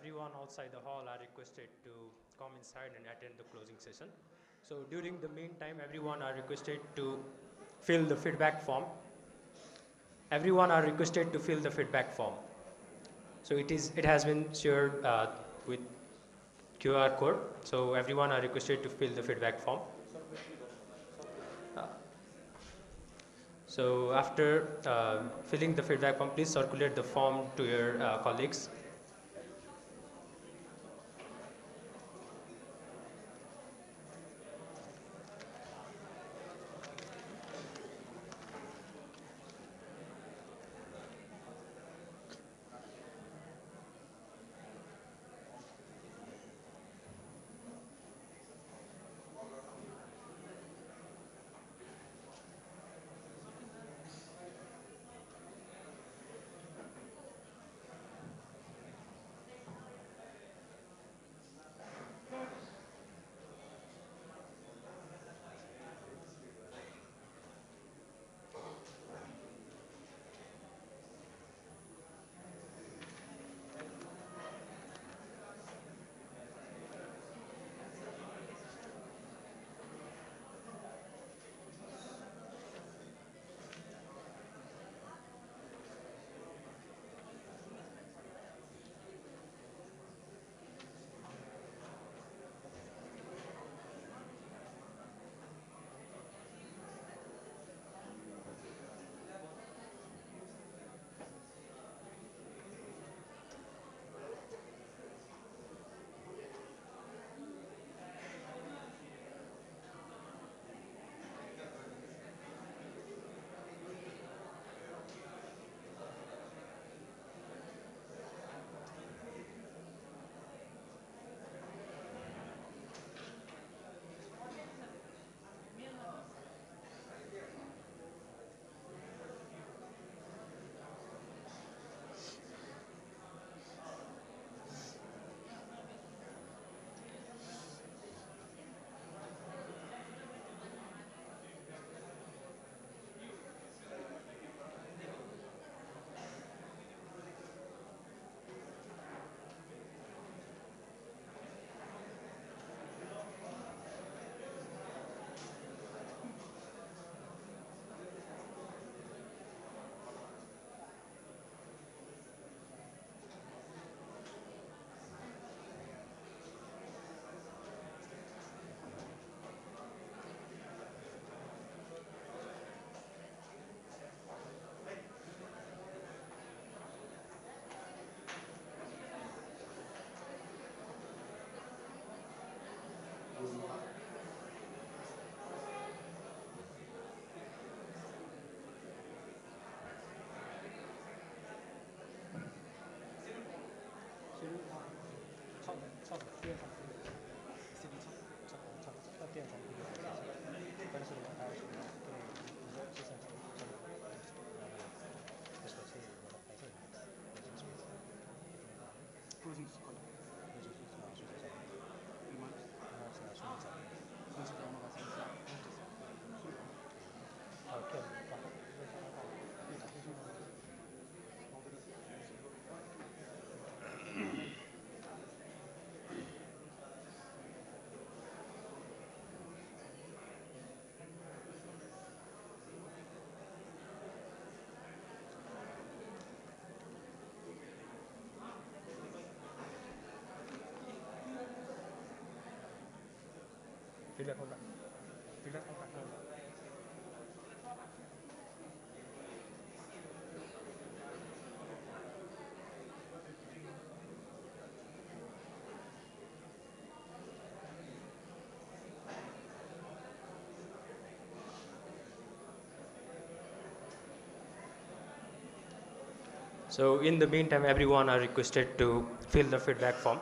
everyone outside the hall are requested to come inside and attend the closing session. So during the meantime, everyone are requested to fill the feedback form. Everyone are requested to fill the feedback form. So it has been shared with QR code. So everyone are requested to fill the feedback form. So after filling the feedback form, please circulate the form to your colleagues. So in the meantime, everyone are requested to fill the feedback form.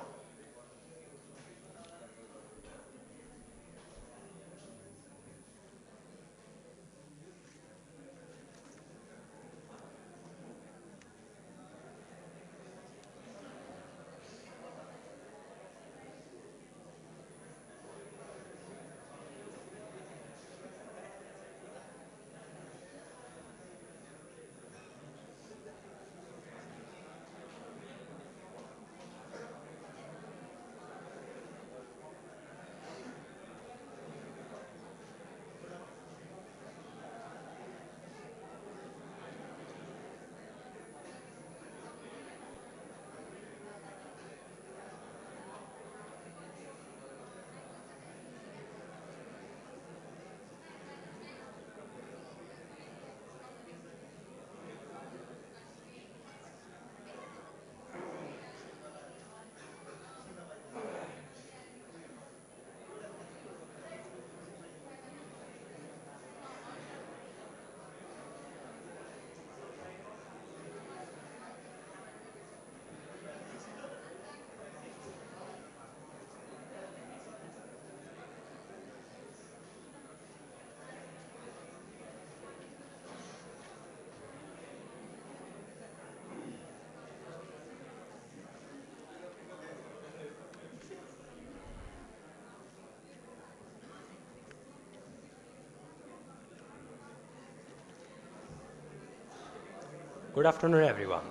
Good afternoon, everyone.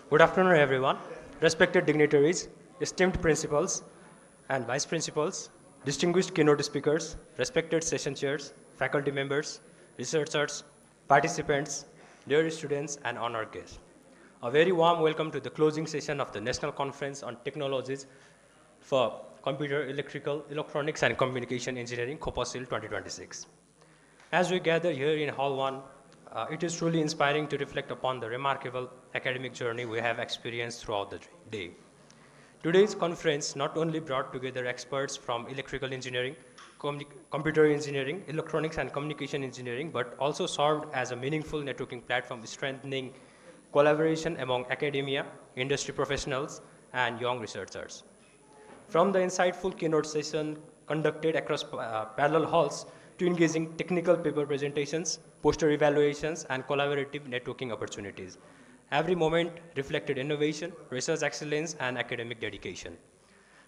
Good afternoon, everyone. Respected dignitaries, esteemed principals and vice principals, distinguished keynote speakers, respected session chairs, faculty members, researchers, participants, dear students, and honored guests. A very warm welcome to the closing session of the National Conference on Technologies for Computer, Electrical, Electronics, and Communication Engineering, COPOSIL 2026. As we gather here in Hall 1, it is truly inspiring to reflect upon the remarkable academic journey we have experienced throughout the day. Today's conference not only brought together experts from electrical engineering, computer engineering, electronics and communication engineering, but also served as a meaningful networking platform strengthening collaboration among academia, industry professionals, and young researchers. From the insightful keynote session conducted across parallel halls to engaging technical paper presentations, poster evaluations, and collaborative networking opportunities. Every moment reflected innovation, research excellence, and academic dedication.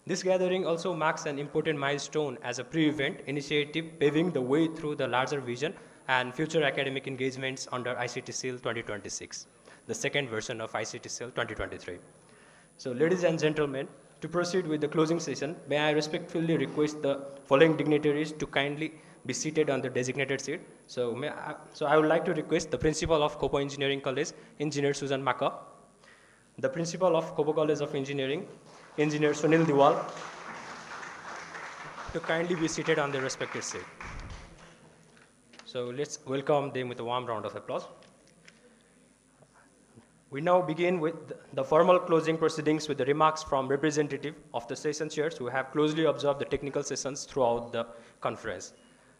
This gathering also marks an important milestone as a pre-event initiative paving the way through the larger vision and future academic engagements under ICT SIL 2026, the second version of ICT SIL 2023. So ladies and gentlemen, to proceed with the closing session, may I respectfully request the following dignitaries to kindly be seated on the designated seat. So I would like to request the Principal of Kopo Engineering College, Engineer Susan Maka, the Principal of Kopo College of Engineering, Engineer Sunil Diwal, to kindly be seated on their respective seat. So let's welcome them with a warm round of applause. We now begin with the formal closing proceedings with the remarks from representative of the session chairs who have closely observed the technical sessions throughout the conference.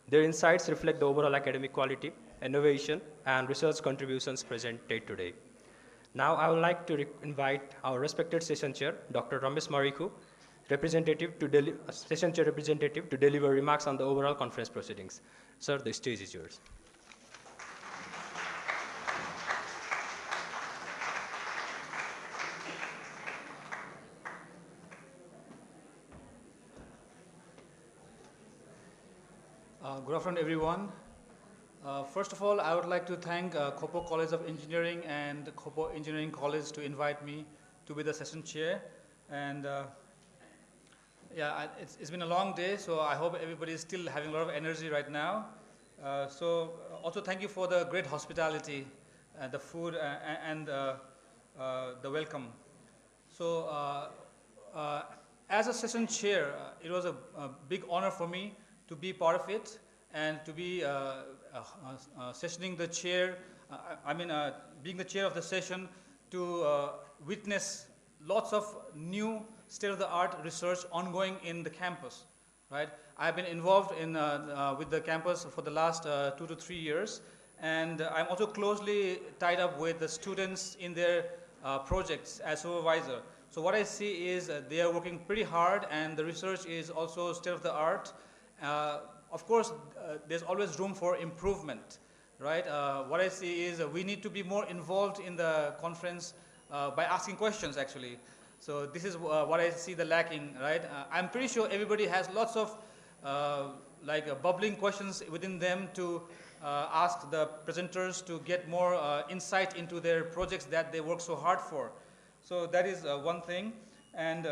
Their insights reflect the overall academic quality, innovation, and research contributions presented today. Now I would like to invite our respected session chair, Dr. Ramesh Mariku, session chair representative, to deliver remarks on the overall conference proceedings. Sir, the stage is yours. Good afternoon, everyone. First of all, I would like to thank Kopo College of Engineering and Kopo Engineering College to invite me to be the session chair. And it's been a long day, so I hope everybody is still having a lot of energy right now. Also thank you for the great hospitality, the food, and the welcome. So as a session chair, it was a big honor for me to be part of it and to be sessioning the chair, being the chair of the session to witness lots of new state-of-the-art research ongoing in the campus, right? I've been involved in, with the campus for the last 2 to 3 years, and I'm also closely tied up with the students in their projects as supervisor. So what I see is they are working pretty hard, and the research is also state-of-the-art. Of course, there's always room for improvement, right? What I see is we need to be more involved in the conference by asking questions, actually. So this is what I see the lacking, right? I'm pretty sure everybody has lots of bubbling questions within them to ask the presenters to get more insight into their projects that they work so hard for. So that is one thing. And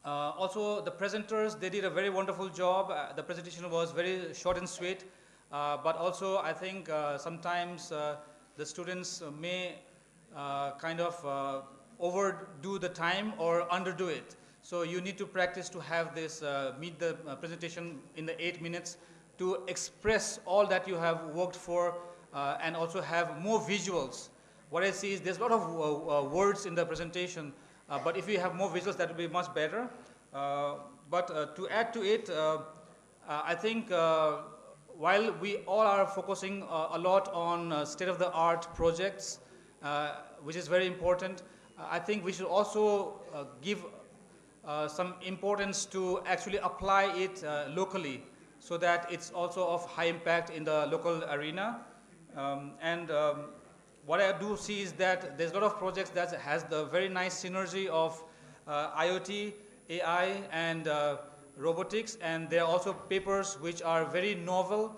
also, the presenters, they did a very wonderful job. The presentation was very short and sweet, but also I think sometimes the students may overdo the time or underdo it. So you need to practice to have this, meet the presentation in the 8 minutes to express all that you have worked for and also have more visuals. What I see is there's a lot of words in the presentation, but if you have more visuals, that would be much better. But to add to it, I think while we all are focusing a lot on state-of-the-art projects, which is very important, I think we should also give some importance to actually apply it locally so that it's also of high impact in the local arena. What I do see is that there's a lot of projects that has the very nice synergy of IoT, AI, and robotics, and there are also papers which are very novel,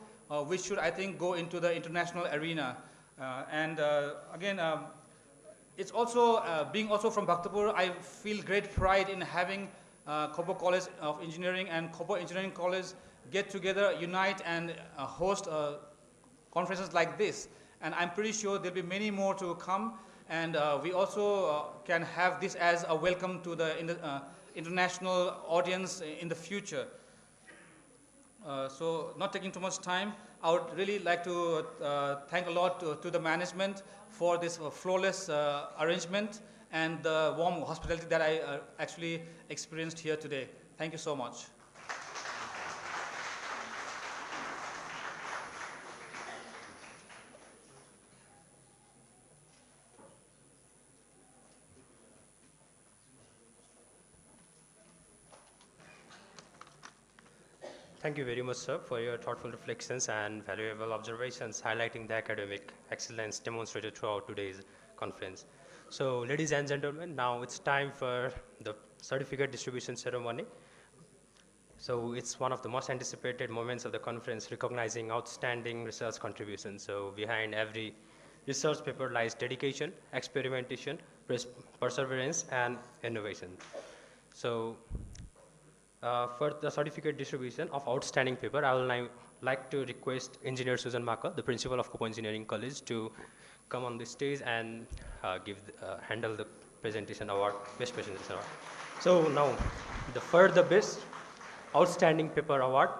which should, I think, go into the international arena. Again, it's also, being also from Bhaktapur, I feel great pride in having Kopo College of Engineering and Kopo Engineering College get together, unite, and host conferences like this. And I'm pretty sure there'll be many more to come. And we also can have this as a welcome to the international audience in the future. So not taking too much time, I would really like to thank a lot to the management for this flawless arrangement and the warm hospitality that I actually experienced here today. Thank you so much. Thank you very much, sir, for your thoughtful reflections and valuable observations highlighting the academic excellence demonstrated throughout today's conference. So, ladies and gentlemen, now it's time for the certificate distribution ceremony. So, it's one of the most anticipated moments of the conference, recognizing outstanding research contributions. So, behind every research paper lies dedication, experimentation, perseverance, and innovation. So, for the certificate distribution of outstanding paper, I will now like to request Engineer Susan Maka, the principal of Kopo Engineering College, to come on the stage and handle the presentation award, best presentation award. So now, for the best outstanding paper award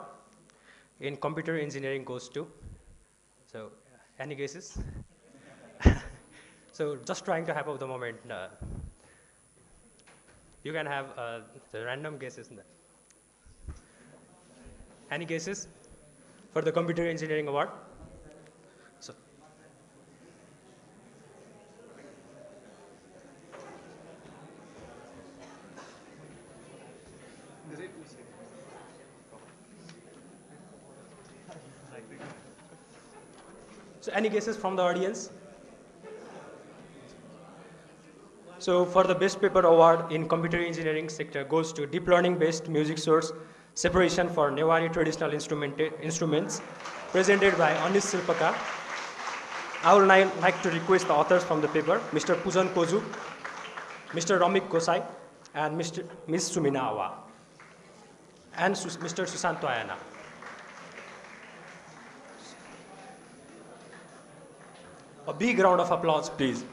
in computer engineering goes to. So, any guesses? So, just trying to hype up the moment. You can have the random guesses. Any guesses for the Computer Engineering Award? So, any guesses from the audience? So for the best paper award in computer engineering sector goes to deep learning based music source separation for Newari traditional instruments, presented by Anis Silpaka. I would now like to request the authors from the paper, Mr. Pujan Kozu, Mr. Ramik Gosai, and Ms. Sumina Awa, and Mr. Susanto Ayana. A big round of applause, please.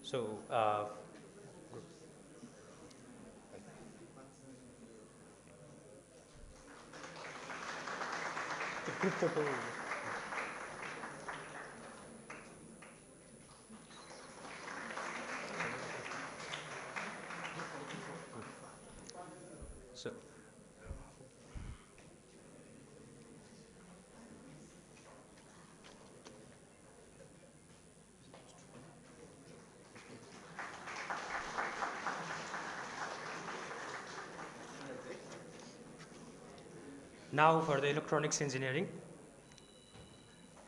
So, group photo. So, now for the electronics engineering.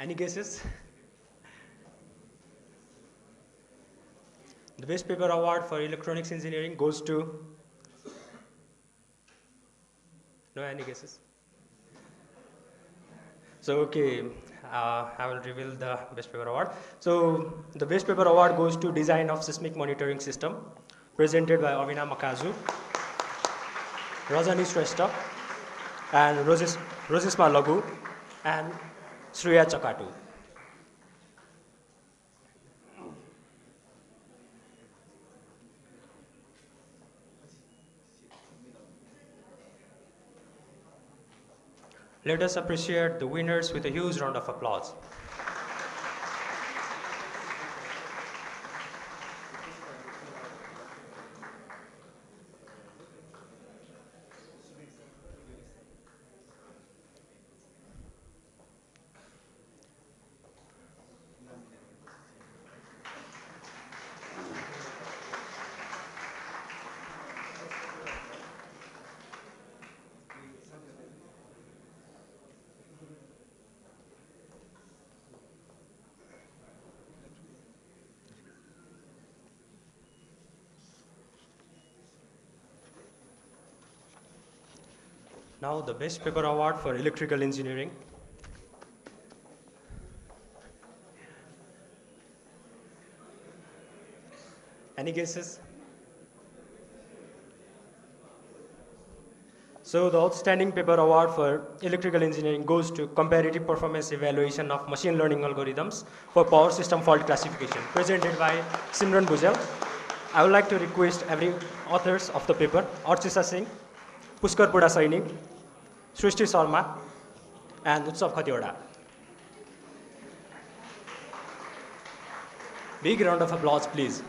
Any guesses? The best paper award for electronics engineering goes to. No, any guesses? So, okay, I will reveal the best paper award. So, the best paper award goes to design of seismic monitoring system, presented by Avina Makazu, Rajani Shrestha, and Rosisma Lagu, and Sriya Chakatu. Let us appreciate the winners with a huge round of applause. Now the best paper award for electrical engineering. Any guesses? So the outstanding paper award for electrical engineering goes to comparative performance evaluation of machine learning algorithms for power system fault classification, presented by Simran Bujal. I would like to request every authors of the paper, Archisa Singh, Pushkar Puda Saini, Srishti Sharma, and Utsav Khatioda. Big round of applause, please.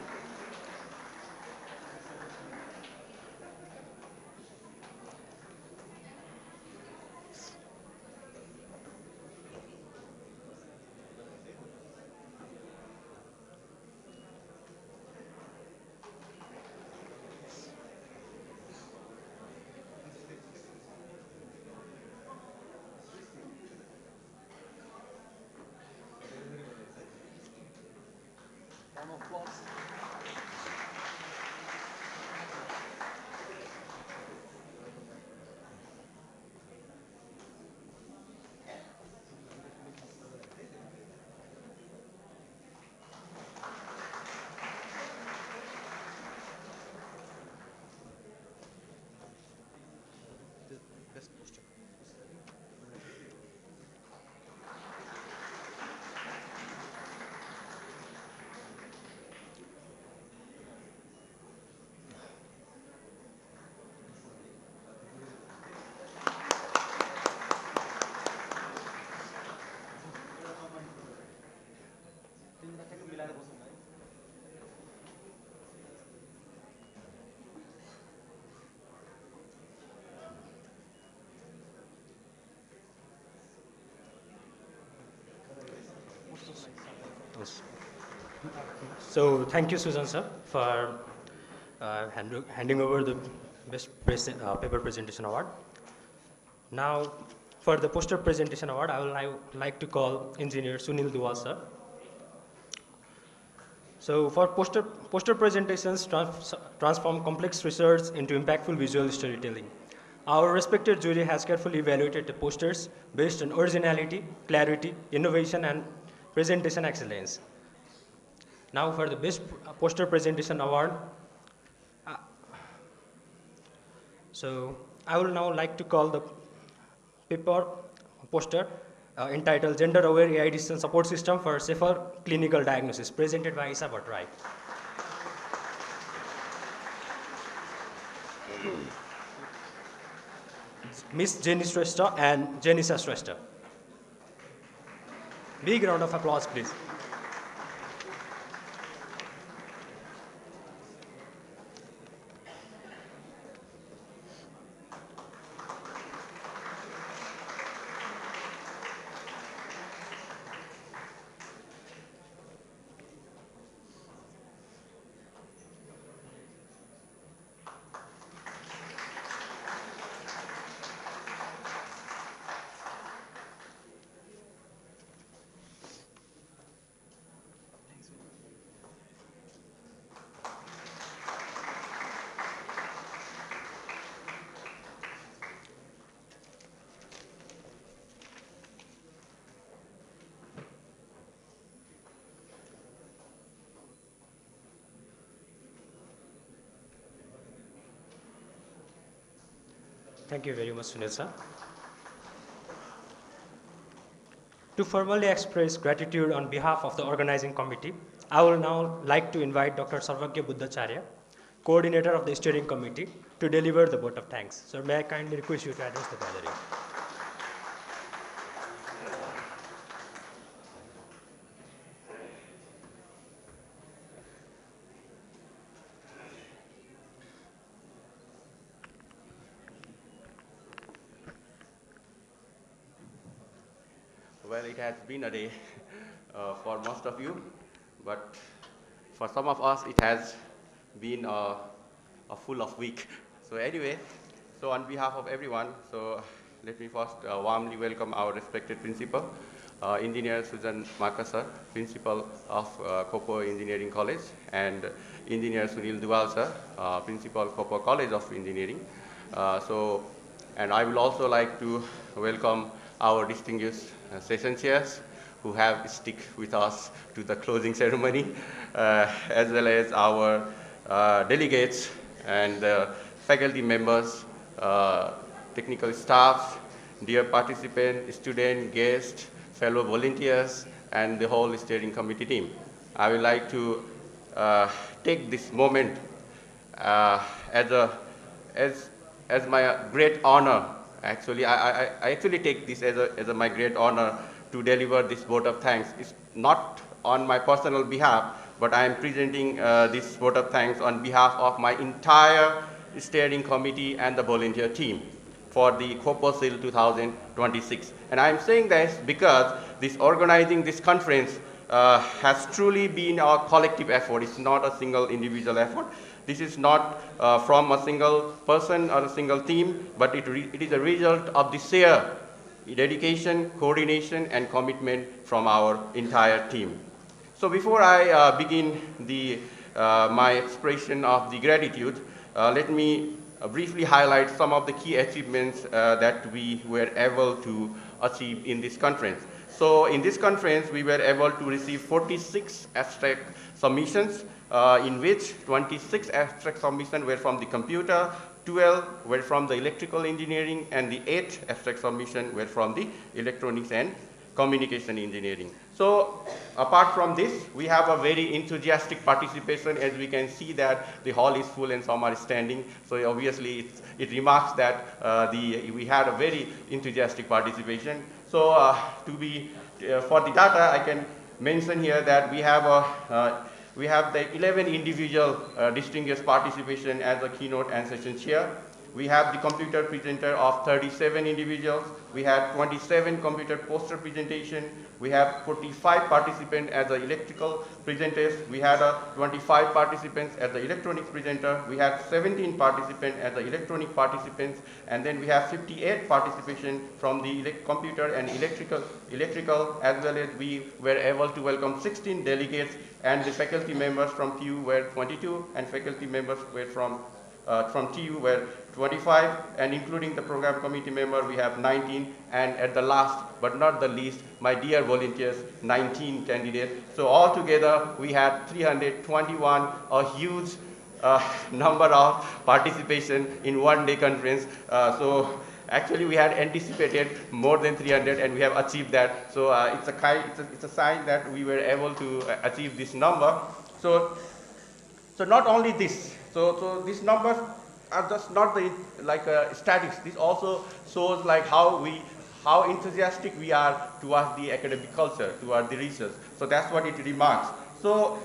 Yes. So thank you, Susan sir, for handing over the paper presentation award. Now, for the poster presentation award, I would like to call engineer Sunil Duwal sir. So for poster presentations transform complex research into impactful visual storytelling. Our respected jury has carefully evaluated the posters based on originality, clarity, innovation, and presentation excellence. Now for the best poster presentation award, so I will now like to call the paper poster entitled Gender Aware AI Decision Support System for Safer Clinical Diagnosis, presented by Isa Bhattarai. Miss Jenny Shrestha and Jenisa Shrestha. Big round of applause, please. Thank you very much, Sunil sir. To formally express gratitude on behalf of the organizing committee, I will now like to invite Dr. Sarvagya Buddhacharya, coordinator of the steering committee, to deliver the vote of thanks. Sir, may I kindly request you to address the gathering. Well, it has been a day for most of you, but for some of us, it has been a full of week. So anyway, so on behalf of everyone, so let me first warmly welcome our respected principal, Engineer Susan Makasar, Principal of Kopo Engineering College, and Engineer Sunil Duwal sir, Principal Kopo College of Engineering. So And I will also like to welcome our distinguished session chairs who have stick with us to the closing ceremony, as well as our delegates and faculty members, technical staff, dear participants, students, guests, fellow volunteers, and the whole steering committee team. I would like to take this moment as my great honor. Actually, I actually take this as my great honor to deliver this vote of thanks. It's not on my personal behalf, but I am presenting this vote of thanks on behalf of my entire steering committee and the volunteer team for the COPOSIL 2026. And I am saying this because organizing this conference has truly been a collective effort. It's not a single individual effort. This is not from a single person or a single team, but it is a result of the shared dedication, coordination, and commitment from our entire team. So before I begin my expression of the gratitude, let me briefly highlight some of the key achievements that we were able to achieve in this conference. So in this conference, we were able to receive 46 abstract submissions, in which 26 abstract submissions were from the computer, 12 were from the electrical engineering, and the 8 abstract submissions were from the electronics and communication engineering. So apart from this, we have a very enthusiastic participation. As we can see that the hall is full and some are standing. So obviously it remarks that we had a very enthusiastic participation. So for the data, I can mention here that we have the 11 individual distinguished participation as a keynote and session chair. We have the computer presenter of 37 individuals. We had 27 computer poster presentation. We have 45 participants as the electrical presenters. We had 25 participants as the electronics presenter. We had 17 participants as the electronic participants. And then we have 58 participation from the computer and electrical, as well as we were able to welcome 16 delegates, and the faculty members from TU were 22, and faculty members were from TU were 25, and including the program committee member, we have 19, and at the last but not the least, my dear volunteers, 19 candidates. So altogether, we had 321, a huge number of participation in one-day conference. So actually, we had anticipated more than 300, and we have achieved that. So it's a sign that we were able to achieve this number. So not only this. So these numbers are just not statics. This also shows how enthusiastic we are towards the academic culture, towards the research. So that's what it remarks. So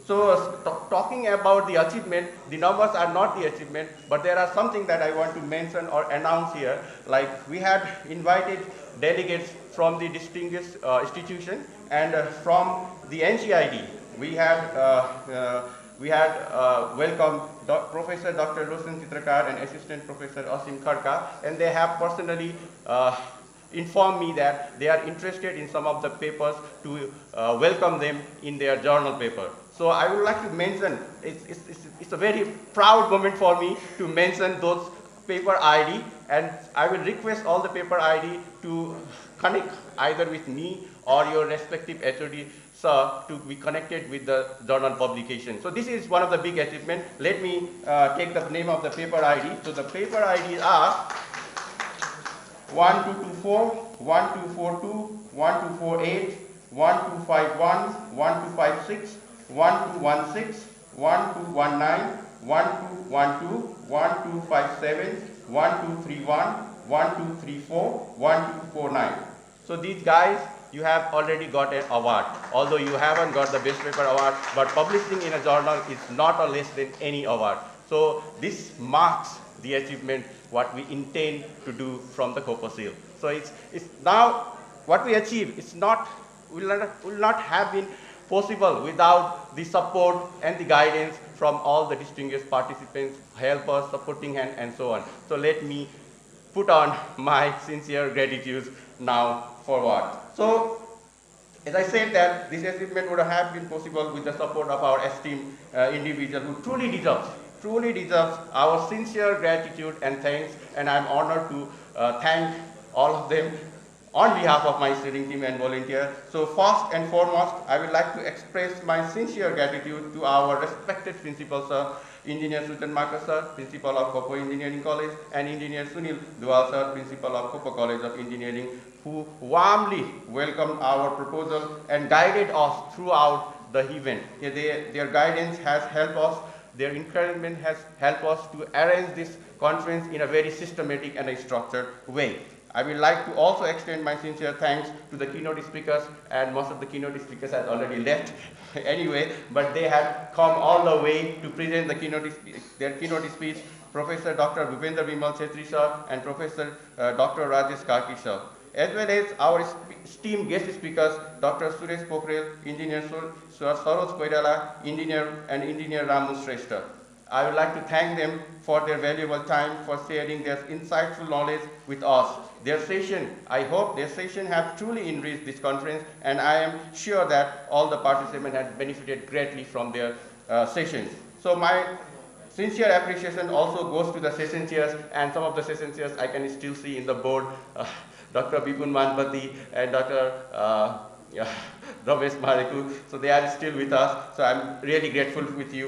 talking about the achievement, the numbers are not the achievement, but there are something that I want to mention or announce here. Like we had invited delegates from the distinguished institution and from the NCID. We had welcomed Professor Dr. Roshan Chitrakar and Assistant Professor Asim Kharka, and they have personally informed me that they are interested in some of the papers to welcome them in their journal paper. So I would like to mention, it's a very proud moment for me to mention those paper ID, and I will request all the paper ID to connect either with me or your respective HOD to be connected with the journal publication. So this is one of the big achievements. Let me take the name of the paper ID. So the paper IDs are 1224, 1242, 1248, 1251, 1256, 1216, 1219, 1212, 1257, 1231, 1234, 1249. So these guys, you have already got an award. Although you haven't got the best paper award, but publishing in a journal is not a less than any award. So this marks the achievement what we intend to do from the COPOSIL. So it's now what we achieve. Will not have been possible without the support and the guidance from all the distinguished participants, helpers, supporting hand, and so on. So let me put on my sincere gratitude now forward. So, as I said that this achievement would have been possible with the support of our esteemed individual who truly truly deserves our sincere gratitude and thanks, and I'm honored to thank all of them on behalf of my steering team and volunteers. So first and foremost, I would like to express my sincere gratitude to our respected principal, sir, Engineer Sultan Marcus, sir, Principal of Kopo Engineering College, and Engineer Sunil Dual, sir, Principal of Kopo College of Engineering, who warmly welcomed our proposal and guided us throughout the event. Their guidance has helped us, their encouragement has helped us to arrange this conference in a very systematic and a structured way. I would like to also extend my sincere thanks to the keynote speakers, and most of the keynote speakers have already left anyway, but they have come all the way to present their keynote speech, Professor Dr. Bhupendra Bimal Chetri sir and Professor Dr. Rajesh Karki sir, as well as our esteemed guest speakers, Dr. Suresh Pokhrel, Engineer Saroj Koirala, Engineer Ramu Shrestha. I would like to thank them for their valuable time, for sharing their insightful knowledge with us. I hope their session have truly enriched this conference, and I am sure that all the participants have benefited greatly from their sessions. So my sincere appreciation also goes to the session chairs, and some of the session chairs I can still see in the board, Dr. Bipun Manpati and Dr. Ramesh Mareku, so they are still with us. So I'm really grateful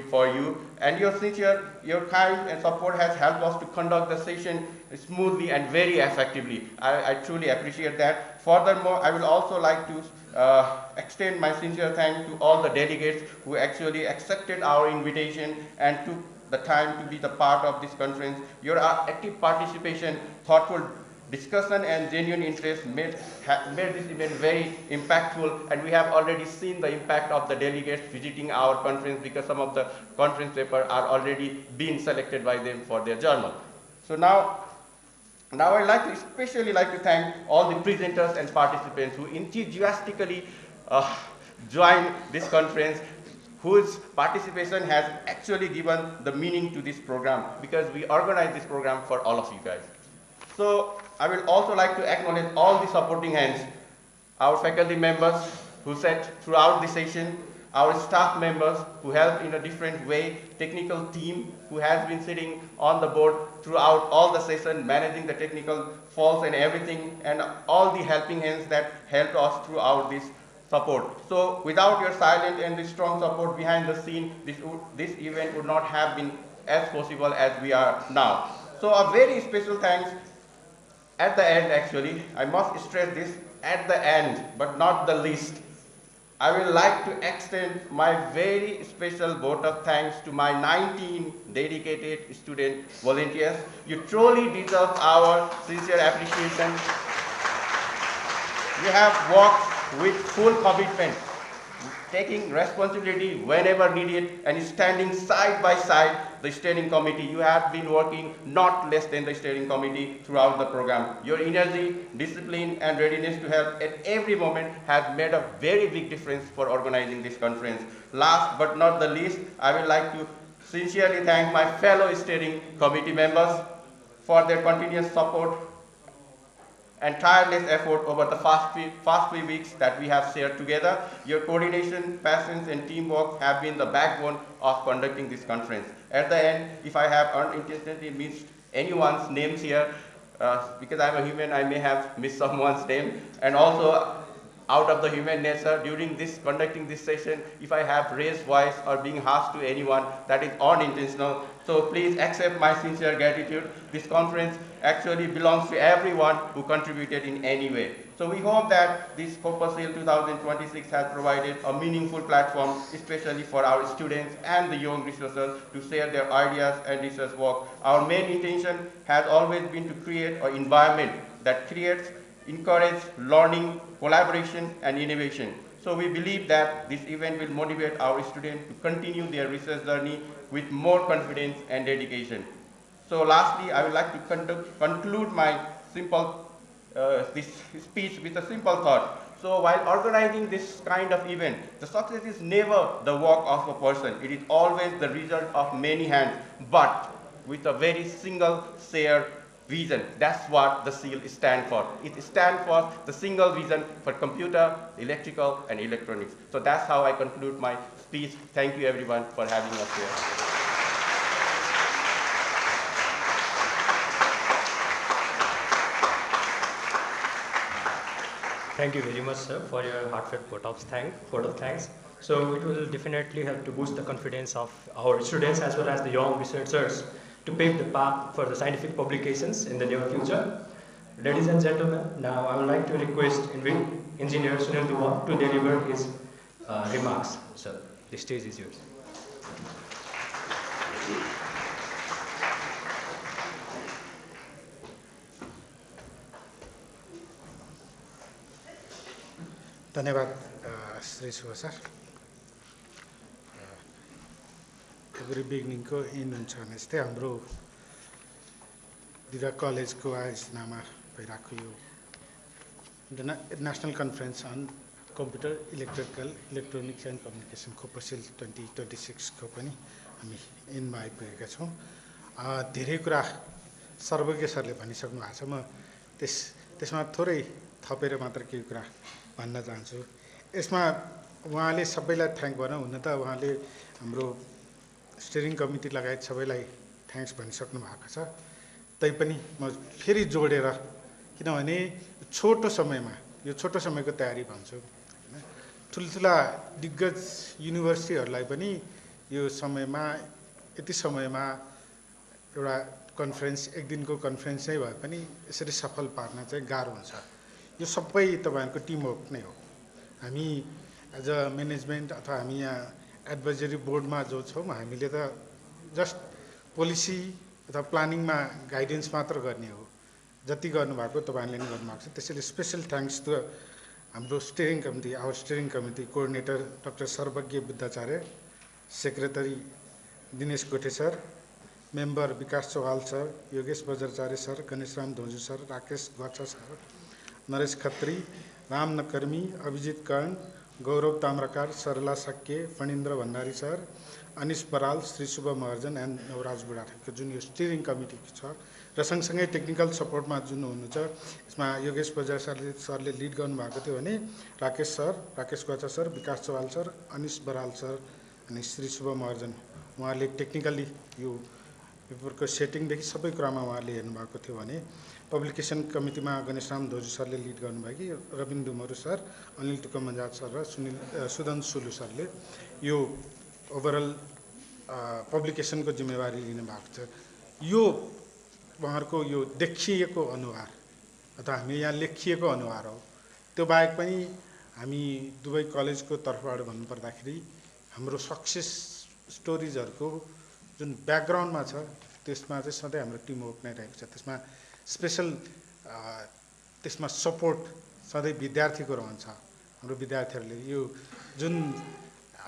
for you. And your kind and support has helped us to conduct the session smoothly and very effectively. I truly appreciate that. Furthermore, I will also like to extend my sincere thanks to all the delegates who actually accepted our invitation and took the time to be the part of this conference. Your active participation, thoughtful discussion and genuine interest made this event very impactful, and we have already seen the impact of the delegates visiting our conference, because some of the conference papers are already being selected by them for their journal. So now I'd like to especially thank all the presenters and participants who enthusiastically joined this conference, whose participation has actually given the meaning to this program, because we organize this program for all of you guys. So I will also like to acknowledge all the supporting hands, our faculty members who sat throughout the session, our staff members who helped in a different way, technical team who has been sitting on the board throughout all the session, managing the technical faults and everything, and all the helping hands that helped us throughout this support. So without your silent and the strong support behind the scene, this event would not have been as possible as we are now. So a very special thanks at the end, actually, I must stress this, at the end, but not the least. I would like to extend my very special vote of thanks to my 19 dedicated student volunteers. You truly deserve our sincere appreciation. You have worked with full commitment, taking responsibility whenever needed, and standing side by side the steering committee. You have been working not less than the steering committee throughout the program. Your energy, discipline, and readiness to help at every moment has made a very big difference for organizing this conference. Last but not the least, I would like to sincerely thank my fellow steering committee members for their continuous support and tireless effort over the past few weeks that we have shared together. Your coordination, passions, and teamwork have been the backbone of conducting this conference. At the end, if I have unintentionally missed anyone's names here, because I'm a human, I may have missed someone's name, and also out of the human nature, during conducting this session, if I have raised voice or being harsh to anyone, that is unintentional. So please accept my sincere gratitude. This conference actually belongs to everyone who contributed in any way. So we hope that this COPASIL 2026 has provided a meaningful platform, especially for our students and the young researchers, to share their ideas and research work. Our main intention has always been to create an environment that encourages learning, collaboration, and innovation. So we believe that this event will motivate our students to continue their research journey with more confidence and dedication. So lastly, I would like to conclude my this speech with a simple thought. So while organizing this kind of event, the success is never the work of a person. It is always the result of many hands, but with a very single shared vision. That's what the SEAL stands for. It stands for the single vision for computer, electrical, and electronics. So that's how I conclude my speech. Thank you everyone for having us here. Thank you very much, sir, for your heartfelt vote of thanks. So it will definitely help to boost the confidence of our students as well as the young researchers to pave the path for the scientific publications in the near future. Ladies and gentlemen, now I would like to request Engineer Sunil Dua to deliver his remarks. Sir, the stage is yours. धन्यवाद Shri Shubh sir every बिगिनिङको end हुन्छ भने जस्तै हाम्रो दिरा कलेजको आयोजनामा भइरहेको यो national conference on computer electrical electronics and communication कोपसिल 2026 को पनि हामी एन्डमा आइपुगेका छौँ। धेरै कुरा सर्वज्ञ सरले भनिसक्नु भएको छ। म त्यसमा थोरै थपेर मात्र केही कुरा भन्न चाहन्छु। यसमा उहाँले सबैलाई थ्याङ्क भनौँ, हुन त उहाँले हाम्रो स्टियरिङ कमिटी लगायत सबैलाई थ्याङ्क्स भनिसक्नु भएको छ। तैपनि म फेरि जोडेर, किनभने छोटो समयमा यो छोटो समयको तयारी भन्छु, ठुल्ठुला दिग्गज युनिभर्सिटीहरूलाई पनि यो समयमा यति समयमा एउटा कन्फरेन्स, एक दिनको कन्फरेन्स नै भए पनि यसरी सफल पार्न चाहिँ गाह्रो हुन्छ। यो सबै तपाईँहरूको टिमवर्क नै हो। हामी एज अ म्यानेजमेन्ट अथवा हामी यहाँ एडभाइजरी बोर्डमा जो छौँ, हामीले त जस्ट पोलिसी अथवा प्लानिङमा गाइडेन्स मात्र गर्ने हो। जति गर्नुभएको तपाईँहरूले नै गर्नुभएको छ। त्यसैले स्पेसल थ्याङ्क्स टु हाम्रो steering committee, our steering committee coordinator doctor Sarvagya Buddhacharya, secretary Dinesh Gothe sir, member Bikash Chauhal sir, Yogesh Bajracharya sir, Ganeshram Dhoju sir, Rakesh Gachchha sir, Naresh Khatri, Ram Nakarmi, Abhijit Karna, Gaurav Tamrakar, Sarala Sakke, Phanindra Bhandari sir, Anish Baral, Shri Shubh Maharjan and Nawaraj Budhathoki जुन यो स्टियरिङ कमिटी छ र सँगसँगै टेक्निकल सपोर्टमा जुन हुनुहुन्छ, यसमा योगेश बजार सरले लिड गर्नुभएको थियो भने राकेश सर, राकेश गच्छ सर, विकास चौहाल सर, अनिश बराल सर अनि श्री शुभ महर्जन, उहाँले टेक्निकली यो पेपरको सेटिङदेखि सबै कुरामा उहाँले हेर्नुभएको थियो भने पब्लिकेसन कमिटीमा गणेशराम धोजु सरले लिड गर्नुभयो कि रविन डुमरु सर, अनिल टुक्क मन्जात सर र सुदन सुलु सरले यो ओभरअल पब्लिकेसनको जिम्मेवारी लिनुभएको छ। यो उहाँहरूको यो देखिएको अनुहार अथवा हामी यहाँ लेखिएको अनुहार हो। त्यो बाहेक पनि हामी दुवै कलेजको तर्फबाट भन्नुपर्दाखेरि हाम्रो सक्सेस स्टोरिजहरूको जुन ब्याकग्राउन्डमा छ, त्यसमा चाहिँ सधैँ हाम्रो टिमवर्क नै रहेको छ। त्यसमा स्पेसल त्यसमा सपोर्ट सधैँ विद्यार्थीको रहन्छ। हाम्रो विद्यार्थीहरूले यो जुन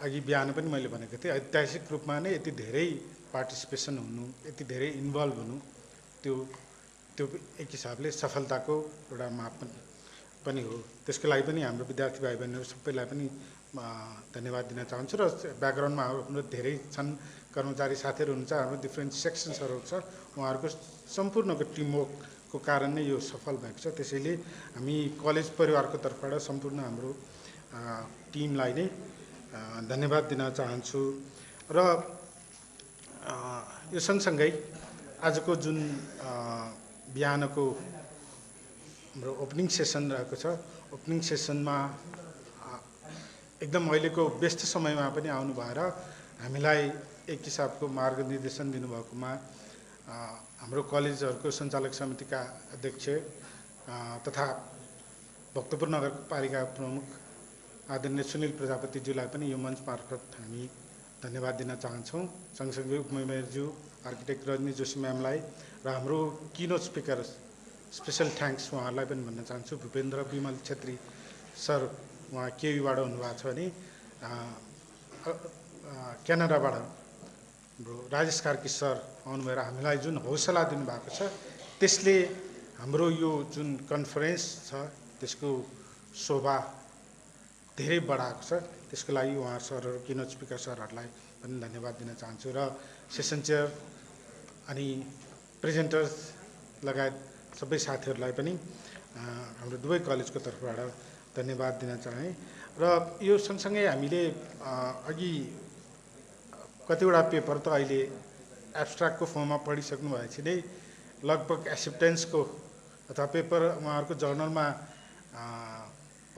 अघि बिहान पनि मैले भनेको थिएँ, ऐतिहासिक रूपमा नै यति धेरै पार्टिसिपेसन हुनु, यति धेरै इन्भल्भ हुनु, त्यो एक हिसाबले सफलताको एउटा मापन पनि हो। त्यसको लागि पनि हाम्रो विद्यार्थी भाइ बहिनीहरू सबैलाई पनि धन्यवाद दिन चाहन्छु। र ब्याकग्राउन्डमा हाम्रो धेरै छन्, कर्मचारी साथीहरू हुनुहुन्छ, हाम्रो डिफ्रेन्ट सेक्सन्सहरू छ, उहाँहरूको सम्पूर्णको टिमवर्कको कारण नै यो सफल भएको छ। त्यसैले हामी कलेज परिवारको तर्फबाट सम्पूर्ण हाम्रो टिमलाई नै धन्यवाद दिन चाहन्छु। र यो सँगसँगै आजको जुन बिहानको हाम्रो ओपनिङ सेसन रहेको छ, ओपनिङ सेसनमा एकदम अहिलेको व्यस्त समयमा पनि आउनु भएर हामीलाई एक हिसाबको मार्गनिर्देशन दिनुभएकोमा हाम्रो कलेजहरूको सञ्चालक समितिका अध्यक्ष तथा भक्तपुर नगरपालिका प्रमुख आदरणीय सुनिल प्रजापतिज्यूलाई पनि यो मञ्च मार्फत हामी धन्यवाद दिन चाहन्छौँ। सँगसँगै उपमेयरज्यू आर्किटेक्ट रजनी जोशी म्यामलाई र हाम्रो किनोट स्पिकर स्पेसल थ्याङ्क्स उहाँहरूलाई पनि भन्न चाहन्छु। भूपेन्द्र विमल छेत्री सर, उहाँ केयुबाट हुनुभएको छ भने क्यानाडाबाट हाम्रो राजेश कार्की सर आउनुभएर हामीलाई जुन हौसला दिनुभएको छ, त्यसले हाम्रो यो जुन कन्फरेन्स छ त्यसको शोभा धेरै बढाएको छ। त्यसको लागि उहाँ सरहरू, किनोट स्पिकर सरहरूलाई पनि धन्यवाद दिन चाहन्छु। र सेसन चेयर अनि प्रेजेन्टर्स लगायत सबै साथीहरूलाई पनि हाम्रो दुवै कलेजको तर्फबाट धन्यवाद दिन चाहेँ। र यो सँगसँगै हामीले अघि कतिवटा पेपर त अहिले एब्स्ट्र्याक्टको फर्ममा पढिसक्नु भएपछि नै लगभग एक्सेप्टेन्सको अथवा पेपर उहाँहरूको जर्नलमा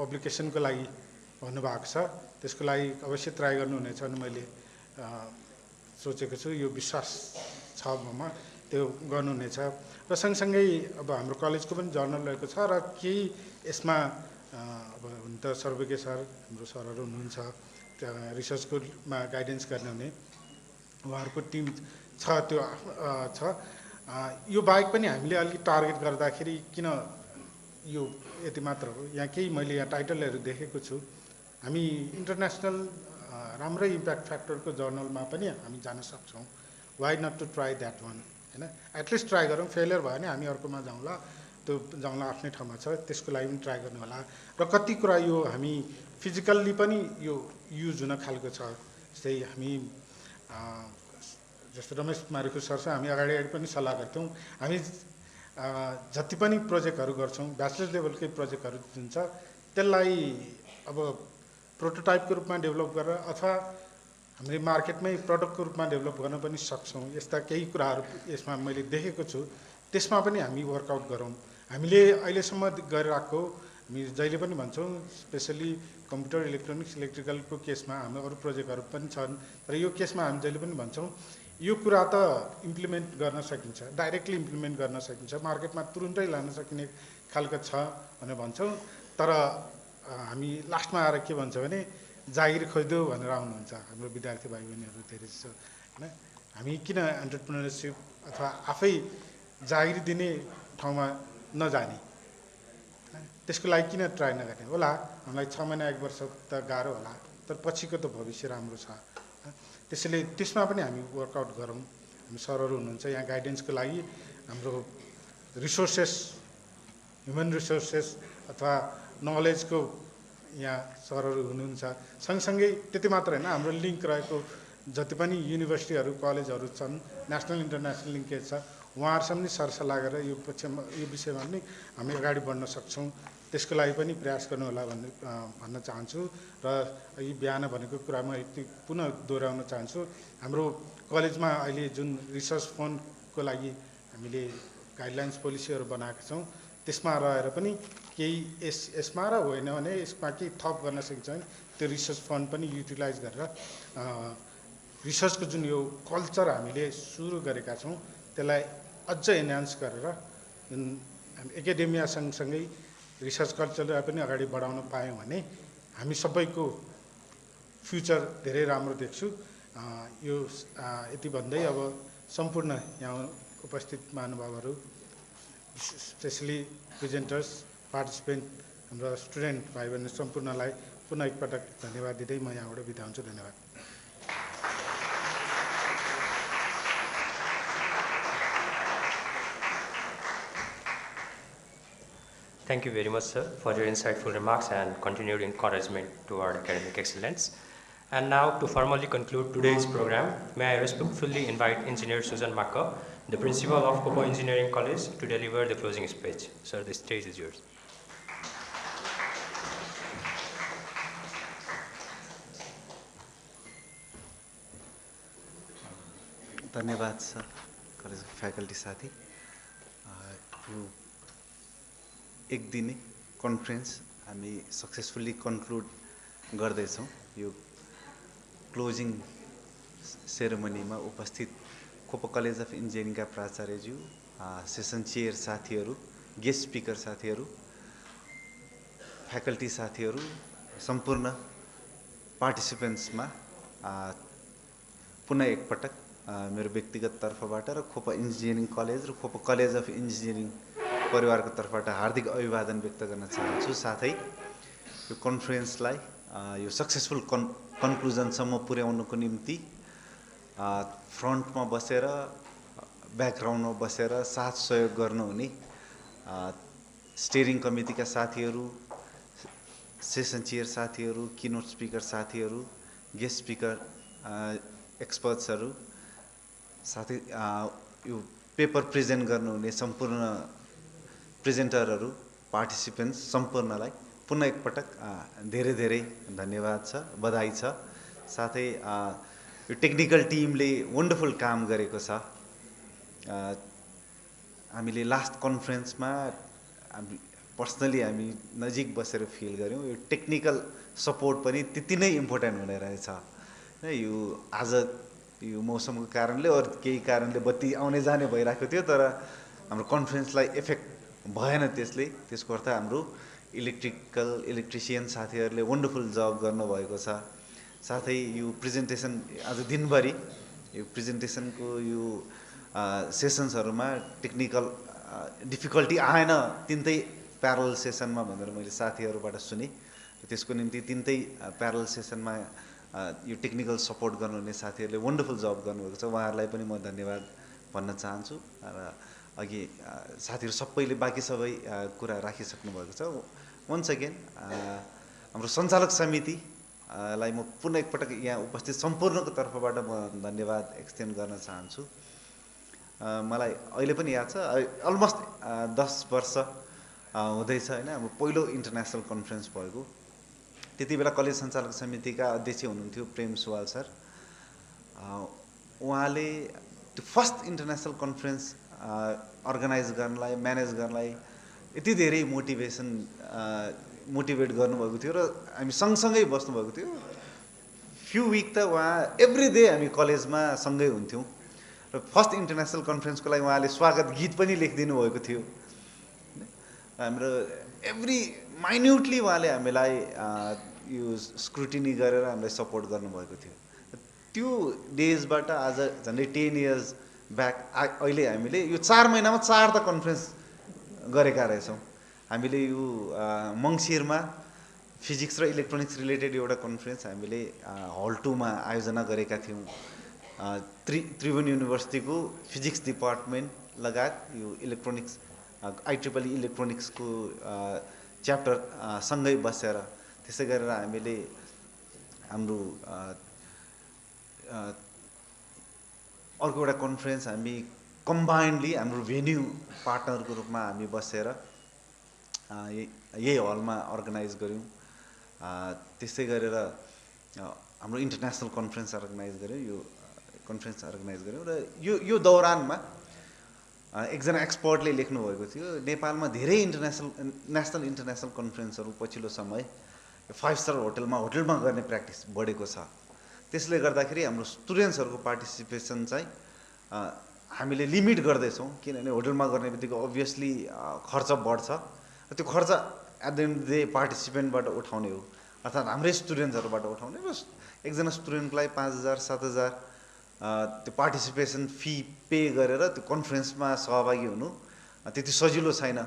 पब्लिकेसनको लागि भन्नुभएको छ, त्यसको लागि अवश्य ट्राई गर्नुहुनेछ भने मैले सोचेको छु। यो विश्वास छ ममा त्यो गर्नुहुनेछ। र सँगसँगै अब हाम्रो कलेजको पनि जर्नल रहेको छ र केही यसमा अब हुन त सर्वज्ञ सर हाम्रो सरहरू हुनुहुन्छ, रिसर्चको गाइडेन्स गर्ने हुने उहाँहरूको टिम छ, त्यो छ। यो बाहेक पनि हामीले अलिक टार्गेट गर्दाखेरि किन यो यति मात्र हो, यहाँ केही मैले यहाँ टाइटलहरू देखेको छु। हामी इन्टरनेसनल राम्रै इम्प्याक्ट फ्याक्टरको जर्नलमा पनि हामी जान सक्छौँ। Why not to try that one, होइन? एटलिस्ट ट्राई गरौँ, फेलियर भयो भने हामी अर्कोमा जाउँला, त्यो जाउँला आफ्नै ठाउँमा छ, त्यसको लागि पनि ट्राई गर्नु होला। र कति कुरा यो हामी फिजिकल्ली पनि यो युज हुन खालको छ। जस्तै हामी जस्तो रमेश मारुखु सरसँग हामी अगाडि पनि सल्लाह गर्थ्यौँ। हामी जति पनि प्रोजेक्टहरू गर्छौँ, ब्याचलर्स लेभलकै प्रोजेक्टहरू जुन छ त्यसलाई अब प्रोटोटाइपको रूपमा डेभलप गरेर अथवा हामीले मार्केटमै प्रडक्टको रूपमा डेभलप गर्न पनि सक्छौँ। यस्ता केही कुराहरू यसमा मैले देखेको छु, त्यसमा पनि हामी वर्कआउट गरौँ। हामीले अहिलेसम्म गरिरहेको हामी जहिले पनि भन्छौँ, स्पेसली कम्प्युटर इलेक्ट्रोनिक्स इलेक्ट्रिकलको केसमा हाम्रो अरू प्रोजेक्टहरू पनि छन्, तर यो केसमा हामी जहिले पनि भन्छौँ यो कुरा त इम्प्लिमेन्ट गर्न सकिन्छ, डाइरेक्टली इम्प्लिमेन्ट गर्न सकिन्छ, मार्केटमा तुरुन्तै लान सकिने खालको छ भनेर भन्छौँ। तर हामी लास्टमा आएर के भन्छ भने जागिर खोजिदेऊ भनेर आउनुहुन्छ हाम्रो विद्यार्थी भाइ बहिनीहरू धेरै जसो, होइन? हामी किन एन्टरप्रेन्योरसिप अथवा आफै जागिर दिने ठाउँमा नजाने, त्यसको लागि किन ट्राई नगर्ने होला? हामीलाई 6 महिना 1 वर्ष त गाह्रो होला, तर पछिको त भविष्य राम्रो छ। त्यसैले त्यसमा पनि हामी वर्कआउट गरौँ। हामी सरहरू हुनुहुन्छ यहाँ गाइडेन्सको लागि, हाम्रो रिसोर्सेस, ह्युमन रिसोर्सेस अथवा नलेजको यहाँ सरहरू हुनुहुन्छ। सँगसँगै त्यति मात्र होइन, हाम्रो लिङ्क रहेको जति पनि युनिभर्सिटीहरू कलेजहरू छन्, नेसनल इन्टरनेसनल लिङ्केज छ, उहाँहरूसँग पनि सरसल्लाह गरेर यो विषयमा पनि हामी अगाडि बढ्न सक्छौँ। त्यसको लागि पनि प्रयास गर्नु होला भन्न चाहन्छु। र यी बिहान भनेको कुरामा पुनः दोहोऱ्याउन चाहन्छु। हाम्रो कलेजमा अहिले जुन रिसर्च फन्डको लागि हामीले गाइडलाइन्स पोलिसीहरू बनाएका छौँ, त्यसमा रहेर पनि केही यसमा र होइन भने यसमा केही थप गर्न सकिन्छ भने त्यो रिसर्च फन्ड पनि युटिलाइज गरेर रिसर्चको जुन यो कल्चर हामीले सुरु गरेका छौँ त्यसलाई अझ एन्हान्स गरेर जुन एकाडेमिया सँगसँगै रिसर्च कल्चरलाई पनि अगाडि बढाउन पायौँ भने हामी सबैको फ्युचर धेरै राम्रो देख्छु। यो यति भन्दै अब सम्पूर्ण यहाँ उपस्थित महानुभावहरू, स्पेसली प्रेजेन्टर्स, पार्टिसिपेन्ट, हाम्रो स्टुडेन्ट भाइ बहिनी सम्पूर्णलाई पुनः एकपटक धन्यवाद दिँदै म यहाँबाट बिदा हुन्छु। धन्यवाद। Thank you very much, sir, for your insightful remarks and continued encouragement toward academic excellence. And now, to formally conclude today's program, may I respectfully invite Engineer Susan Maka, the principal of Kopo Engineering College, to deliver the closing speech. Sir, the stage is yours. धन्यवाद sir, college faculty साथी। यो एक दिने conference हामी successfully conclude गर्दैछौँ। यो closing सेरेमनीमा उपस्थित खोप college of इन्जिनियरिङका प्राचार्यज्यू, session chair साथीहरू, guest speaker साथीहरू, फ्याकल्टी साथीहरू, सम्पूर्ण पार्टिसिपेन्ट्समा पुनः एकपटक मेरो व्यक्तिगत तर्फबाट र खोप इन्जिनियरिङ कलेज र खोप कलेज अफ इन्जिनियरिङ परिवारको तर्फबाट हार्दिक अभिवादन व्यक्त गर्न चाहन्छु। साथै यो कन्फरेन्सलाई यो सक्सेसफुल कन्क्लुजनसम्म पुर्याउनको निम्ति फ्रन्टमा बसेर, ब्याकग्राउन्डमा बसेर साथ सहयोग गर्नुहुने स्टियरिङ कमिटीका साथीहरू, सेसन चेयर साथीहरू, किनोट स्पिकर साथीहरू, गेस्ट स्पिकर एक्सपर्ट्सहरू, साथै यो पेपर प्रेजेन्ट गर्नुहुने सम्पूर्ण प्रेजेन्टरहरू, पार्टिसिपेन्ट्स सम्पूर्णलाई पुनः एकपटक धेरै धेरै धन्यवाद छ, बधाई छ। साथै यो टेक्निकल टिमले वन्डरफुल काम गरेको छ। हामीले लास्ट कन्फरेन्समा पर्सनली हामी नजिक बसेर फिल गऱ्यौँ यो टेक्निकल सपोर्ट पनि त्यति नै इम्पोर्टेन्ट हुने रहेछ होइन यो आज यो मौसमको कारणले अरू केही कारणले बत्ती आउने जाने भइरहेको थियो तर हाम्रो कन्फरेन्सलाई इफेक्ट भएन त्यसको अर्थ हाम्रो इलेक्ट्रिसियन साथीहरूले वन्डरफुल जब गर्नुभएको छ साथै यो प्रेजेन्टेसन आज दिनभरि यो प्रेजेन्टेसनको यो सेसन्सहरूमा टेक्निकल डिफिकल्टी आएन तिनटै प्यारल सेसनमा भनेर मैले साथीहरूबाट सुने त्यसको निम्ति तिनटै प्यारल सेसनमा यो टेक्निकल सपोर्ट गर्नुहुने साथीहरूले वन्डरफुल जब गर्नुभएको छ उहाँहरूलाई पनि म धन्यवाद भन्न चाहन्छु र अघि साथीहरू सबैले बाँकी सबै कुरा राखिसक्नु भएको छ वन्स अगेन हाम्रो सञ्चालक समितिलाई म पुनः एकपटक यहाँ उपस्थित सम्पूर्णको तर्फबाट म धन्यवाद एक्सटेन्ड गर्न चाहन्छु मलाई अहिले पनि याद छ अलमोस्ट 10 वर्ष हुँदैछ होइन हाम्रो पहिलो इन्टरनेसनल कन्फरेन्स भएको त्यति बेला कलेज सञ्चालक समितिका अध्यक्ष हुनुहुन्थ्यो प्रेम सुवाल सर उहाँले त्यो फर्स्ट इन्टरनेसनल कन्फरेन्स अर्गनाइज गर्नलाई म्यानेज गर्नलाई यति धेरै मोटिभेट गर्नुभएको थियो र हामी सँगसँगै बस्नुभएको थियो फ्यु विक त उहाँ एभ्री डे हामी कलेजमा सँगै हुन्थ्यौँ र फर्स्ट इन्टरनेसनल कन्फरेन्सको लागि उहाँले स्वागत गीत पनि लेखिदिनु भएको थियो हाम्रो एभ्री माइन्युटली उहाँले हामीलाई यो स्क्रुटिनी गरेर हामीलाई सपोर्ट गर्नुभएको थियो त्यो डेजबाट आज झन्डै 10 इयर्स ब्याक अहिले हामीले यो 4 महिनामा 4 त कन्फरेन्स गरेका रहेछौँ हामीले यो मङ्सिरमा फिजिक्स र इलेक्ट्रोनिक्स रिलेटेड एउटा कन्फरेन्स हामीले हल 2 मा आयोजना गरेका थियौँ त्रिभुवन युनिभर्सिटीको फिजिक्स डिपार्टमेन्ट लगायत यो इलेक्ट्रोनिक्स IEEE इलेक्ट्रोनिक्सको च्याप्टर सँगै बसेर त्यसै गरेर हामीले हाम्रो अर्को एउटा कन्फरेन्स हामी कम्बाइन्डली हाम्रो भेन्यू पार्टनरको रूपमा हामी बसेर यही हलमा अर्गनाइज गऱ्यौँ त्यसै गरेर हाम्रो इन्टरनेसनल कन्फरेन्स अर्गनाइज गऱ्यौँ र यो दौरानमा एकजना एक्सपर्टले लेख्नुभएको थियो नेपालमा धेरै नेसनल इन्टरनेसनल कन्फरेन्सहरू पछिल्लो समय 5 स्टार होटलमा गर्ने प्र्याक्टिस बढेको छ त्यसले गर्दाखेरि हाम्रो स्टुडेन्ट्सहरूको पार्टिसिपेसन चाहिँ हामीले लिमिट गर्दैछौँ किनभने होटलमा गर्ने बित्तिकै अभियसली खर्च बढ्छ त्यो खर्च एट द एन्ड डे पार्टिसिपेन्टबाट उठाउने हो अर्थात् हाम्रै स्टुडेन्ट्सहरूबाट उठाउने र एकजना स्टुडेन्टलाई 5,000 7,000 त्यो पार्टिसिपेसन फी पे गरेर त्यो कन्फरेन्समा सहभागी हुनु त्यति सजिलो छैन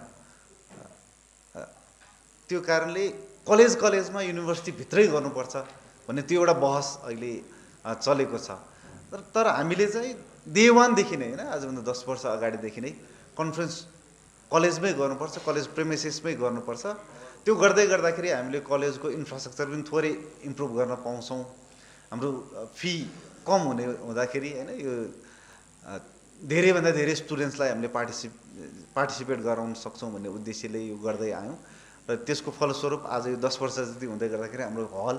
त्यो कारणले कलेजमा युनिभर्सिटी भित्रै गर्नुपर्छ भन्ने त्यो एउटा बहस अहिले चलेको छ तर हामीले चाहिँ डे 1 देखि नै हैन आजभन्दा 10 वर्ष अगाडिदेखि नै कन्फरेन्स कलेजमै गर्नुपर्छ कलेज प्रेमिसेसमै गर्नुपर्छ त्यो गर्दाखेरि हामीले कलेजको इन्फ्रास्ट्रक्चर पनि थोरै इम्प्रुभ गर्न पाउँछौँ हाम्रो फी कम हुँदाखेरि हैन यो धेरैभन्दा धेरै स्टुडेन्ट्सलाई हामीले पार्टिसिपेट गराउन सक्छौँ भन्ने उद्देश्यले यो गर्दै आयौँ र त्यसको फलस्वरूप आज यो 10 वर्ष जति हुँदै गर्दाखेरि हाम्रो हल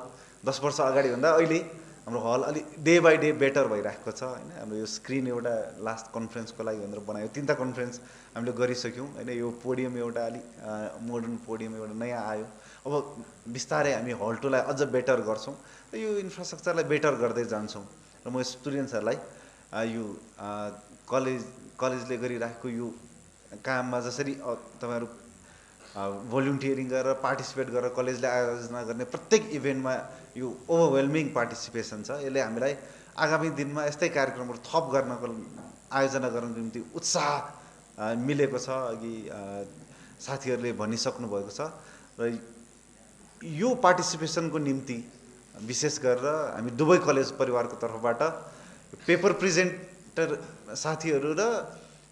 10 वर्ष अगाडि भन्दा अहिले हाम्रो हल अलि डे बाई डे बेटर भइरहेको छ हैन हाम्रो यो स्क्रिन एउटा लास्ट कन्फरेन्सको लागि भनेर बनायो 3टा कन्फरेन्स हामीले गरिसक्यौँ हैन यो पोडियम एउटा अलि मोडर्न पोडियम एउटा नयाँ आयो अब बिस्तारै हामी हल 2 लाई अझ बेटर गर्छौँ र यो इन्फ्रास्ट्रक्चरलाई बेटर गर्दै जान्छौँ र म स्टुडेन्ट्सहरूलाई यो कलेजले गरिरहेको यो काममा जसरी तपाईहरु भोलुन्टियरिङ गरेर पार्टिसिपेट गरेर कलेजले आयोजना गर्ने प्रत्येक इभेन्टमा यो ओभरवेल्मिङ पार्टिसिपेसन छ यसले हामीलाई आगामी दिनमा यस्तै कार्यक्रमहरू थप गर्नको आयोजना गर्नको निम्ति उत्साह मिलेको छ अघि साथीहरूले भनिसक्नु भएको छ र यो पार्टिसिपेसनको निम्ति विशेष गरेर हामी दुवै कलेज परिवारको तर्फबाट पेपर प्रेजेन्टर साथीहरू र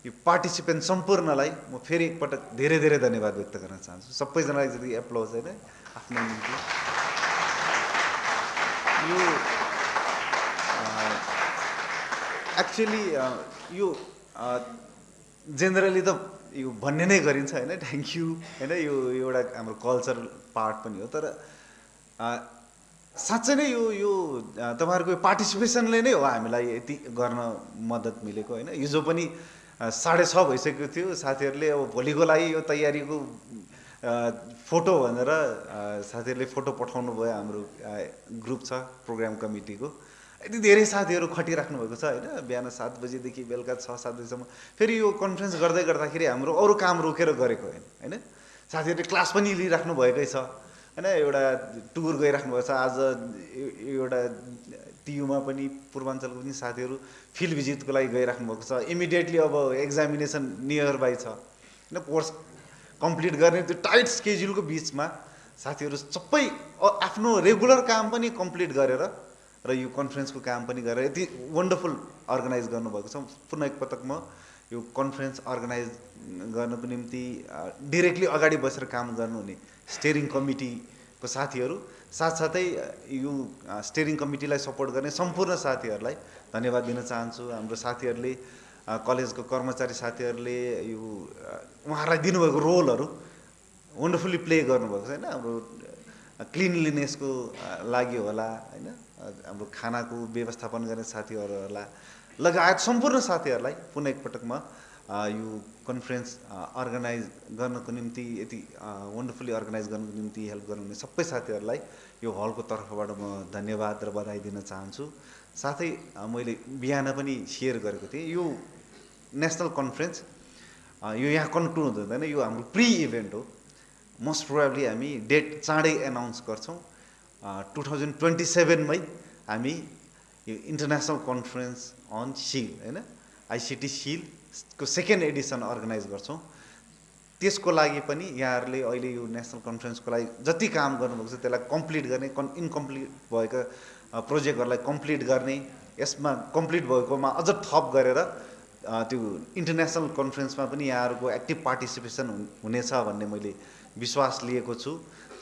यो पार्टिसिपेन्ट सम्पूर्णलाई म फेरि एकपटक धेरै धेरै धन्यवाद व्यक्त गर्न चाहन्छु सबैजनालाई जति एप्लोज हैन आफ्नो निम्ति यो एक्चुअली यो जेनरली त यो भन्ने नै गरिन्छ हैन थ्यांक यू हैन यो एउटा हाम्रो कल्चरल पार्ट पनि हो तर साँच्चै नै यो तपाईहरुको पार्टिसिपेसनले नै हो हामीलाई यति गर्न मद्दत मिलेको हैन हिजो पनि 6:30 भइसकेको थियो साथीहरुले अब भोलिको लागि यो तयारीको फोटो भनेर साथीहरूले फोटो पठाउनु भयो। हाम्रो ग्रुप छ प्रोग्राम कमिटीको, यति धेरै साथीहरू खटिराख्नु भएको छ होइन। बिहान 7 बजीदेखि बेलुका 6-7 बजीसम्म। फेरि यो कन्फरेन्स गर्दै गर्दाखेरि हाम्रो अरू काम रोकेर गरेको होइन, साथीहरूले क्लास पनि लिइराख्नु भएकै छ होइन। एउटा टुर गइराख्नु भएको छ। आज एउटा टियुमा पनि पूर्वाञ्चलको पनि साथीहरू फिल्ड भिजिटको लागि गइराख्नु भएको छ। इमिडिएटली अब एक्जामिनेसन नियर बाई छ होइन, कोर्स कम्प्लिट गर्ने त्यो टाइट स्केड्युलको बिचमा साथीहरू सबै आफ्नो रेगुलर काम पनि कम्प्लिट गरेर र यो कन्फरेन्सको काम पनि गरेर यति वन्डरफुल अर्गनाइज गर्नुभएको छ। पुनः एकपटक म यो कन्फरेन्स अर्गनाइज गर्नको निम्ति डिरेक्टली अगाडि बसेर काम गर्नुहुने स्टेरिङ कमिटीको साथीहरू, साथसाथै यो स्टेरिङ कमिटीलाई सपोर्ट गर्ने सम्पूर्ण साथीहरूलाई धन्यवाद दिन चाहन्छु। हाम्रो साथीहरूले, कलेजको कर्मचारी साथीहरूले यो उहाँहरूलाई दिनुभएको रोलहरू वन्डरफुल्ली प्ले गर्नुभएको छ होइन। हाम्रो क्लिनलिनेसको लागि होला होइन, हाम्रो खानाको व्यवस्थापन गर्ने साथीहरूलाई लगायत सम्पूर्ण साथीहरूलाई पुनः एकपटक म यो कन्फरेन्स अर्गनाइज गर्नको निम्ति, यति वन्डरफुल्ली अर्गनाइज गर्नको निम्ति हेल्प गर्नुहुने सबै साथीहरूलाई यो हलको तर्फबाट म धन्यवाद र बधाई दिन चाहन्छु। साथै मैले बिहान पनि सेयर गरेको थिएँ, यो नेसनल कन्फरेन्स यो यहाँ कन्क्लुड हुँदैन, यो हाम्रो प्री इभेन्ट हो। मोस्ट प्रोबेबली हामी डेट चाँडै एनाउन्स गर्छौँ। 2027 मै हामी यो इन्टरनेसनल कन्फरेन्स अन सिल होइन, आइसिटी सिलको सेकेन्ड एडिसन अर्गनाइज गर्छौँ। त्यसको लागि पनि यहाँहरूले अहिले यो नेसनल कन्फरेन्सको लागि जति काम गर्नुभएको छ त्यसलाई कम्प्लिट गर्ने, इन्कम्प्लिट भएका प्रोजेक्टहरूलाई कम्प्लिट गर्ने, यसमा कम्प्लिट भएकोमा अझ थप गरेर त्यो इन्टरनेसनल कन्फरेन्समा पनि यहाँहरूको एक्टिभ पार्टिसिपेसन हुनेछ भन्ने मैले विश्वास लिएको छु।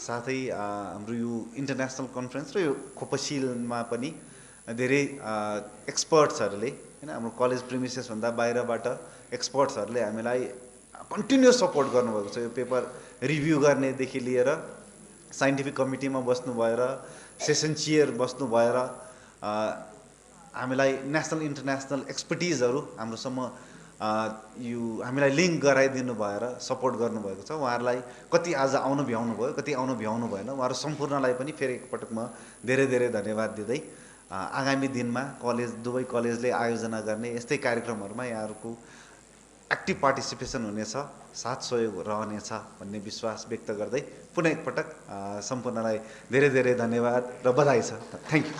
साथै हाम्रो यो इन्टरनेसनल कन्फरेन्स र यो खोपसिलमा पनि धेरै एक्सपर्ट्सहरूले होइन, हाम्रो कलेज प्रिमिसेसभन्दा बाहिरबाट एक्सपर्ट्सहरूले हामीलाई कन्टिन्युस सपोर्ट गर्नुभएको छ। यो पेपर रिभ्यू गर्नेदेखि लिएर साइन्टिफिक कमिटीमा बस्नु भएर, सेसन चेयर बस्नु भएर हामीलाई नेसनल इन्टरनेसनल एक्सपर्टिजहरू हाम्रोसम्म यो हामीलाई लिङ्क गराइदिनु भएर सपोर्ट गर्नुभएको छ। उहाँहरूलाई कति आज आउनु भ्याउनु भयो, कति आउनु भ्याउनु भएन, उहाँहरू सम्पूर्णलाई पनि फेरि एकपटक म धेरै धेरै धन्यवाद दिँदै आगामी दिनमा दुवै कलेजले आयोजना गर्ने यस्तै कार्यक्रमहरूमा यहाँहरूको एक्टिभ पार्टिसिपेसन हुनेछ, साथ सहयोग रहनेछ भन्ने विश्वास व्यक्त गर्दै पुनः एकपटक सम्पूर्णलाई धेरै धेरै धन्यवाद र बधाई छ। Thank you.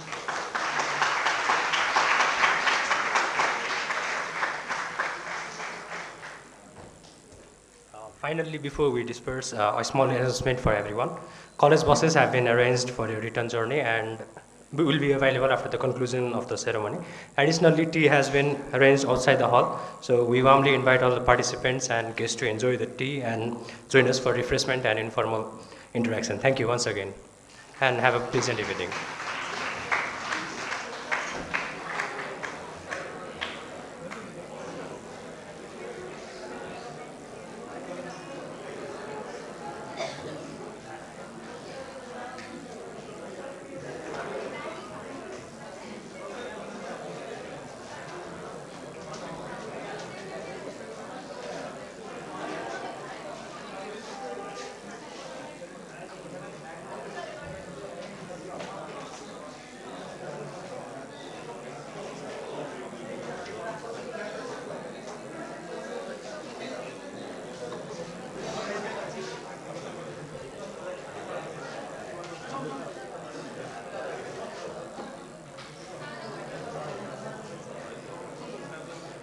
Finally, before we disperse, a small announcement for everyone. College buses have been arranged for your return journey and will be available after the conclusion of the ceremony. Additionally, tea has been arranged outside the hall, so we warmly invite all the participants and guests to enjoy the tea and join us for refreshment and informal interaction. Thank you once again, and have a pleasant evening.